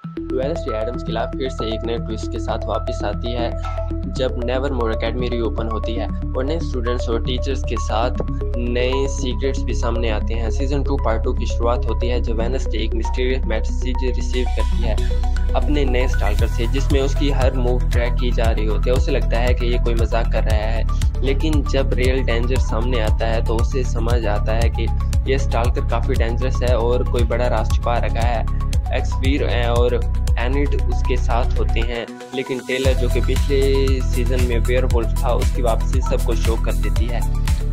Wednesday Addams की life फिर से एक नए ट्विस्ट के साथ वापस आती है जब नेवरमोर एकेडमी रीओपन होती है और नए स्टूडेंट्स और टीचर्स के साथ नए सीक्रेट्स भी सामने आते हैं। सीजन 2 पार्ट 2 की शुरुआत होती है जब वेडनेसडे एक मिस्टीरियस मैसेज रिसीव करती है अपने नए स्टॉकर से, जिसमें उसकी हर मूव ट्रैक की जा रही होती है। उसे लगता है कि ये कोई मजाक कर रहा है, लेकिन जब रियल डेंजर सामने आता है तो उसे समझ आता है कि ये स्टॉकर काफ़ी डेंजरस है और कोई बड़ा राज छुपा रखा है। एक्सवीर और एनिड उसके साथ होते हैं, लेकिन टेलर जो कि पिछले सीजन में वेयरवुल्फ था उसकी वापसी सबको शॉक कर देती है।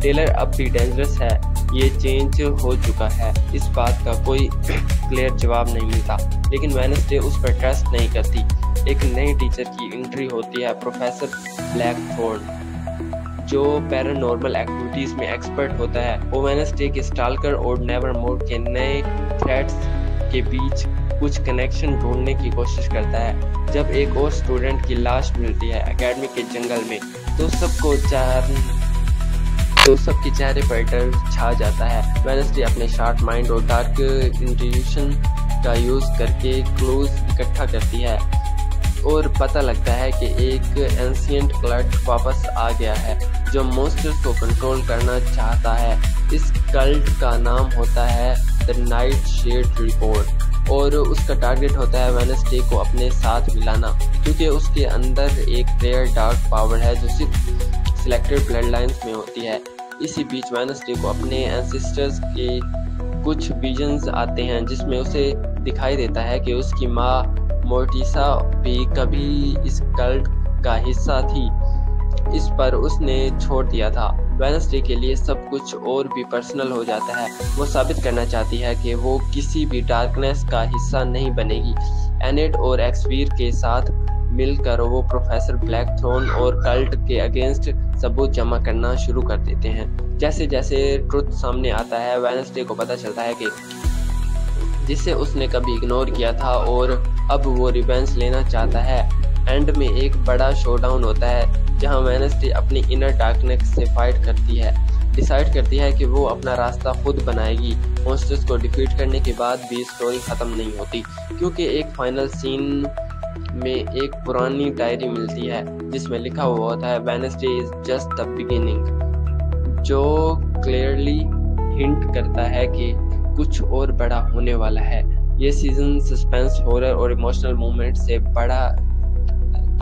टेलर अब भी डेंजरस है, ये चेंज हो चुका है, इस बात का कोई क्लियर जवाब नहीं मिलता, लेकिन वेडनेसडे उस पर ट्रस्ट नहीं करती। एक नई टीचर की एंट्री होती है, प्रोफेसर ब्लैकथॉर्न, जो पैरानॉर्मल एक्टिविटीज में एक्सपर्ट होता है। वो वेडनेसडे के स्टॉकर और नेवरमोर के नए थ्रेट्स के बीच कुछ कनेक्शन ढूंढने की कोशिश करता है। जब एक और स्टूडेंट की लाश मिलती है एकेडमी के जंगल में तो सबके चेहरे पर डर छा जाता है। वेडनेसडे अपने शार्प माइंड और डार्क इंट्यूशन का यूज करके क्लूज इकट्ठा करती है और पता लगता है कि एक एंशिएंट कल्ट वापस आ गया है जो मॉन्स्टर्स को कंट्रोल करना चाहता है। इस कल्ट का नाम होता है द नाइट शेड रिपोर्ट और उसका टारगेट होता है वेडनेसडे को अपने साथ मिलाना, क्योंकि उसके अंदर एक रेयर डार्क पावर है जो सिर्फ सिलेक्टेड ब्लड लाइन्स में होती है। इसी बीच वेडनेसडे को अपने एंसेस्टर्स के कुछ विजन्स आते हैं जिसमें उसे दिखाई देता है कि उसकी माँ मोर्टिसा भी कभी इस कल्ट का हिस्सा थी, इस पर उसने छोड़ दिया था। वेडनेसडे के लिए सब कुछ और भी पर्सनल हो जाता है। वो साबित करना चाहती है कि वो किसी भी डार्कनेस का हिस्सा नहीं बनेगी। एनिड और एक्सवीर के साथ मिलकर वो प्रोफेसर ब्लैकथॉर्न और कल्ट के अगेंस्ट सबूत जमा करना शुरू कर देते हैं। जैसे जैसे ट्रुथ सामने आता है वेडनेसडे को पता चलता है कि जिसे उसने कभी इग्नोर किया था और अब वो रिवेंज लेना चाहता है। एंड में एक बड़ा शोडाउन होता है जहां वेडनेसडे अपनी इनर डार्कनेस से फाइट करती है, डिसाइड करती है कि वो अपना रास्ता खुद बनाएगी। मॉन्स्टर्स को डिफीट करने के बाद भी स्टोरी खत्म नहीं होती, क्योंकि एक फाइनल सीन में एक पुरानी डायरी मिलती है जिसमें लिखा हुआ होता है Wednesday is just the beginning, जो क्लियरली हिंट करता है कि कुछ और बड़ा होने वाला है। ये सीजन सस्पेंस, हॉरर और इमोशनल मोमेंट से बड़ा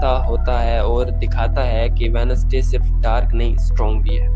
होता है और दिखाता है कि वेडनेसडे सिर्फ डार्क नहीं स्ट्रॉन्ग भी है।